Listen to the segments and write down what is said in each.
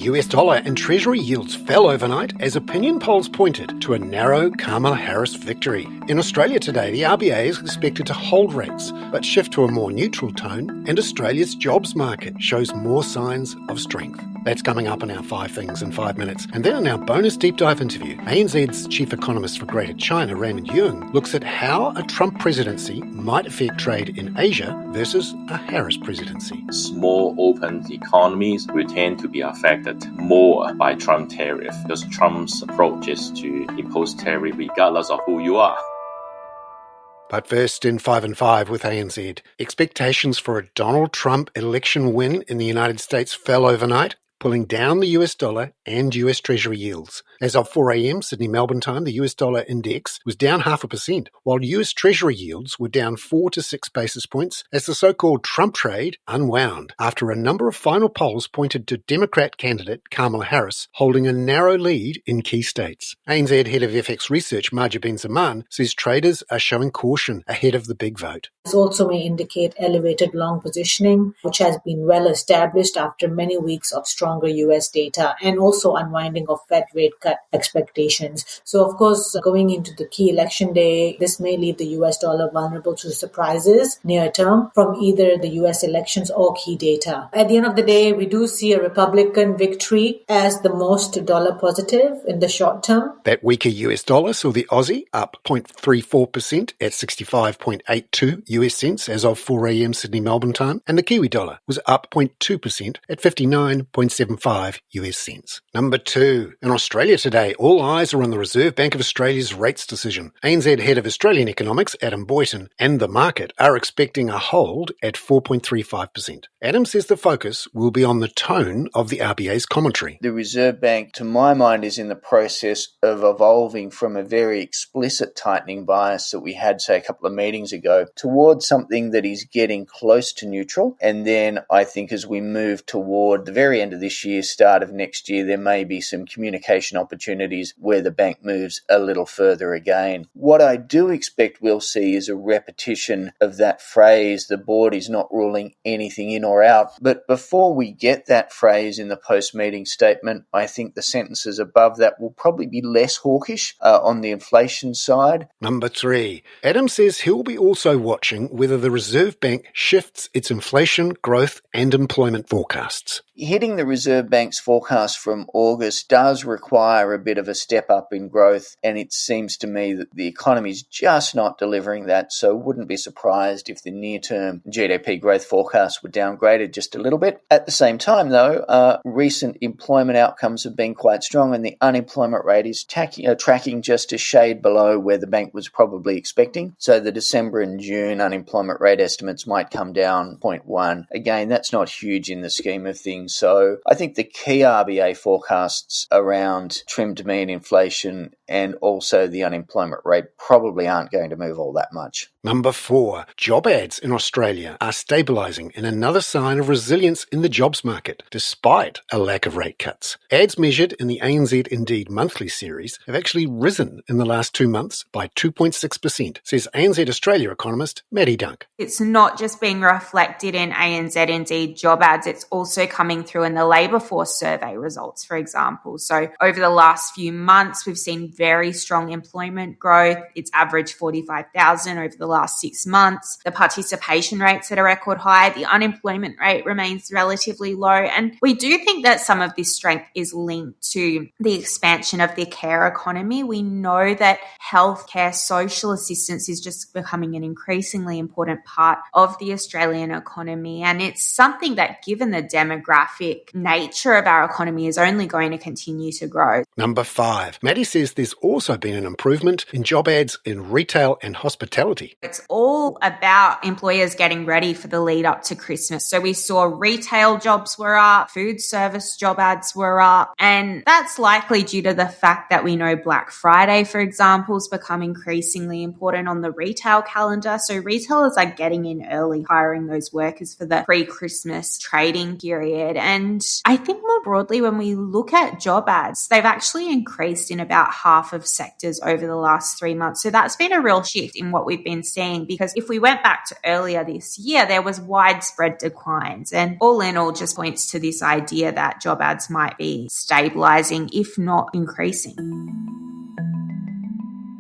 US dollar and Treasury yields fell overnight as opinion polls pointed to a narrow Kamala Harris victory. In Australia today, the RBA is expected to hold rates, but shift to a more neutral tone, and Australia's jobs market shows more signs of strength. That's coming up in our 5 Things in 5 minutes. And then in our bonus deep dive interview, ANZ's Chief Economist for Greater China Raymond Yeung looks at how a Trump presidency might affect trade in Asia versus a Harris presidency. Small open economies will tend to be affected more by Trump tariff because Trump's approach is to impose tariff regardless of who you are. But first, in 5 and 5 with ANZ, expectations for a Donald Trump election win in the United States fell overnight, pulling down the US dollar and US Treasury yields. As of 4 a.m. Sydney-Melbourne time, the US dollar index was down 0.5%, while US Treasury yields were down 4 to 6 basis points as the so-called Trump trade unwound after a number of final polls pointed to Democrat candidate Kamala Harris holding a narrow lead in key states. ANZ head of FX research Marja Ben-Zaman says traders are showing caution ahead of the big vote. This also may indicate elevated long positioning, which has been well established after many weeks of stronger US data and also unwinding of Fed rate cut expectations. So, of course, going into the key election day, this may leave the US dollar vulnerable to surprises near term from either the US elections or key data. At the end of the day, we do see a Republican victory as the most dollar positive in the short term. That weaker US dollar saw the Aussie up 0.34% at 65.82 US cents as of 4 a.m. Sydney-Melbourne time, and the Kiwi dollar was up 0.2% at 59.75 US cents. Number 2. In Australia today, all eyes are on the Reserve Bank of Australia's rates decision. ANZ head of Australian economics, Adam Boyton, and the market are expecting a hold at 4.35%. Adam says the focus will be on the tone of the RBA's commentary. The Reserve Bank, to my mind, is in the process of evolving from a very explicit tightening bias that we had, say, a couple of meetings ago, towards something that is getting close to neutral. And then I think as we move toward the very end of this year, start of next year, there may be some communication opportunities where the bank moves a little further again. What I do expect we'll see is a repetition of that phrase, the board is not ruling anything in or out. But before we get that phrase in the post-meeting statement, I think the sentences above that will probably be less hawkish on the inflation side. Number 3. Adam says he'll be also watching whether the Reserve Bank shifts its inflation, growth and employment forecasts. Hitting the Reserve Bank's forecast from August does require a bit of a step up in growth, and it seems to me that the economy is just not delivering that, so wouldn't be surprised if the near-term GDP growth forecasts were downgraded just a little bit. At the same time, though, recent employment outcomes have been quite strong, and the unemployment rate is tracking just a shade below where the bank was probably expecting. So the December and June unemployment rate estimates might come down 0.1. Again, that's not huge in the scheme of things. So I think the key RBA forecasts around trimmed mean inflation and also the unemployment rate probably aren't going to move all that much. Number 4. Job ads in Australia are stabilising in another sign of resilience in the jobs market, despite a lack of rate cuts. Ads measured in the ANZ Indeed monthly series have actually risen in the last 2 months by 2.6%, says ANZ Australia economist Maddie Dunk. It's not just being reflected in ANZ Indeed job ads, it's also coming through in the labour force survey results, for example. So over the last few months, we've seen very strong employment growth. It's averaged 45,000 over the last 6 months. The participation rate's at a record high. The unemployment rate remains relatively low. And we do think that some of this strength is linked to the expansion of the care economy. We know that healthcare, social assistance is just becoming an increasingly important part of the Australian economy. And it's something that, given the demographic nature of our economy, is only going to continue to grow. Number 5. Maddie says there's also been an improvement in job ads in retail and hospitality. It's all about employers getting ready for the lead up to Christmas. So we saw retail jobs were up, food service job ads were up, and that's likely due to the fact that we know Black Friday, for example, has become increasingly important on the retail calendar. So retailers are getting in early, hiring those workers for the pre-Christmas trading period. period. And I think more broadly, when we look at job ads, they've actually increased in about half of sectors over the last 3 months. So that's been a real shift in what we've been seeing, because if we went back to earlier this year, there was widespread declines. And all in all, just points to this idea that job ads might be stabilising, if not increasing.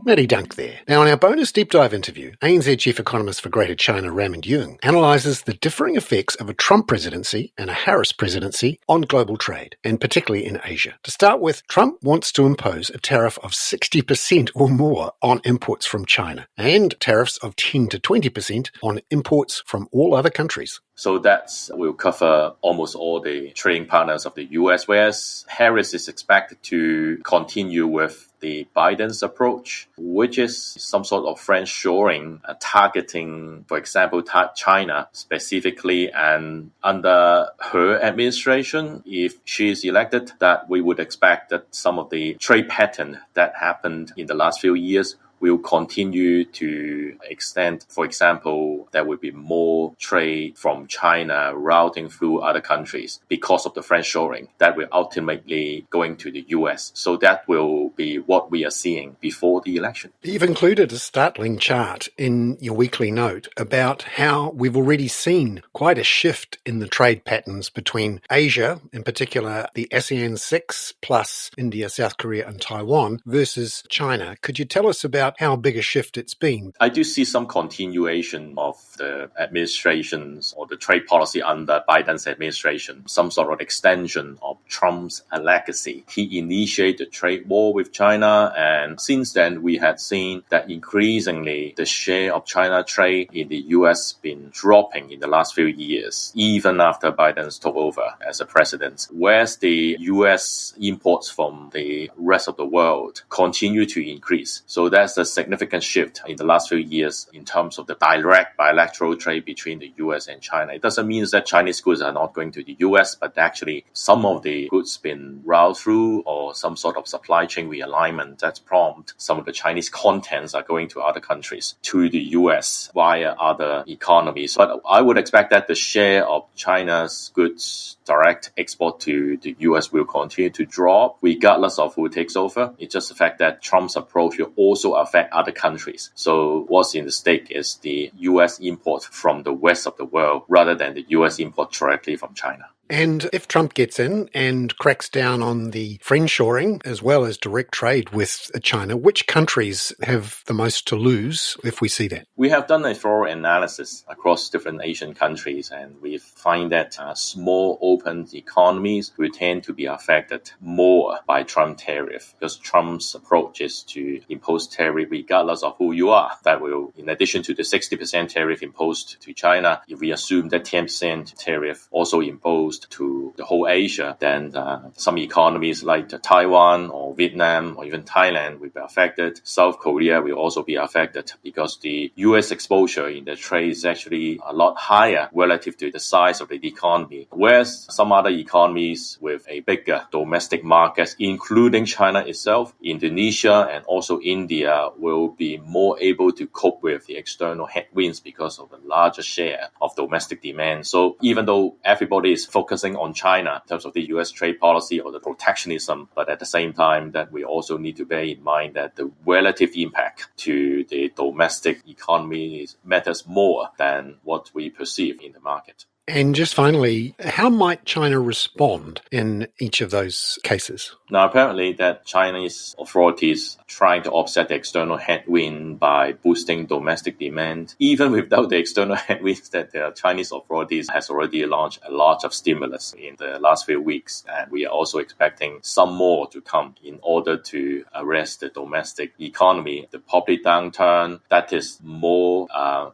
Maddie Dunk there. Now, in our bonus deep dive interview, ANZ Chief Economist for Greater China Raymond Yeung analyses the differing effects of a Trump presidency and a Harris presidency on global trade, and particularly in Asia. To start with, Trump wants to impose a tariff of 60% or more on imports from China, and tariffs of 10 to 20% on imports from all other countries. So that will cover almost all the trading partners of the US, whereas Harris is expected to continue with the Biden's approach, which is some sort of friendshoring, targeting, for example, China specifically. And under her administration, if she is elected, that we would expect that some of the trade pattern that happened in the last few years will continue to extend. For example, there will be more trade from China routing through other countries because of the friendshoring that will ultimately going to the US. So that will be what we are seeing before the election. You've included a startling chart in your weekly note about how we've already seen quite a shift in the trade patterns between Asia, in particular the ASEAN 6 plus India, South Korea and Taiwan versus China. Could you tell us about how big a shift it's been? I do see some continuation of the administrations or the trade policy under Biden's administration, some sort of extension of Trump's legacy. He initiated a trade war with China, and since then we had seen that increasingly the share of China trade in the US been dropping in the last few years, even after Biden's took over as a president. Whereas the US imports from the rest of the world continue to increase. So that's a significant shift in the last few years in terms of the direct bilateral trade between the US and China. It doesn't mean that Chinese goods are not going to the US, but actually some of the goods been routed through or some sort of supply chain realignment that's prompt some of the Chinese contents are going to other countries, to the US via other economies. But I would expect that the share of China's goods direct export to the US will continue to drop regardless of who takes over. It's just the fact that Trump's approach will also affect other countries. So what's in the stake is the US import from the rest of the world rather than the US import directly from China. And if Trump gets in and cracks down on the friendshoring as well as direct trade with China, which countries have the most to lose if we see that? We have done a thorough analysis across different Asian countries, and we find that small open economies will tend to be affected more by Trump tariff, because Trump's approach is to impose tariff regardless of who you are. That will, in addition to the 60% tariff imposed to China, if we assume that 10% tariff also imposed to the whole Asia, then some economies like Taiwan or Vietnam or even Thailand will be affected. South Korea will also be affected because the US exposure in the trade is actually a lot higher relative to the size of the economy. Whereas some other economies with a bigger domestic market, including China itself, Indonesia and also India, will be more able to cope with the external headwinds because of the larger share of domestic demand. So even though everybody is focusing on China in terms of the US trade policy or the protectionism, but at the same time that we also need to bear in mind that the relative impact to the domestic economy matters more than what we perceive in the market. And just finally, how might China respond in each of those cases? Now, apparently that Chinese authorities are trying to offset the external headwind by boosting domestic demand. Even without the external headwinds, that the Chinese authorities has already launched a lot of stimulus in the last few weeks. And we are also expecting some more to come in order to arrest the domestic economy. The public downturn, that is more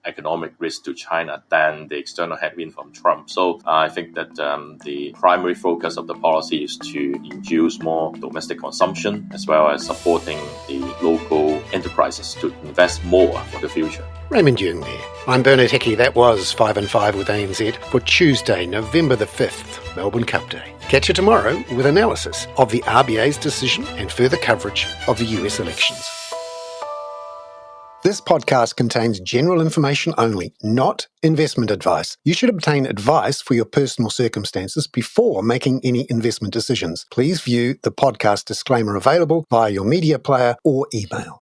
economic risk to China than the external headwind from Trump. So I think that the primary focus of the policy is to induce more domestic consumption as well as supporting the local enterprises to invest more for the future. Raymond Yeung there. I'm Bernard Hickey. That was 5 and 5 with ANZ for Tuesday, November the 5th, Melbourne Cup Day. Catch you tomorrow with analysis of the RBA's decision and further coverage of the US elections. This podcast contains general information only, not investment advice. You should obtain advice for your personal circumstances before making any investment decisions. Please view the podcast disclaimer available via your media player or email.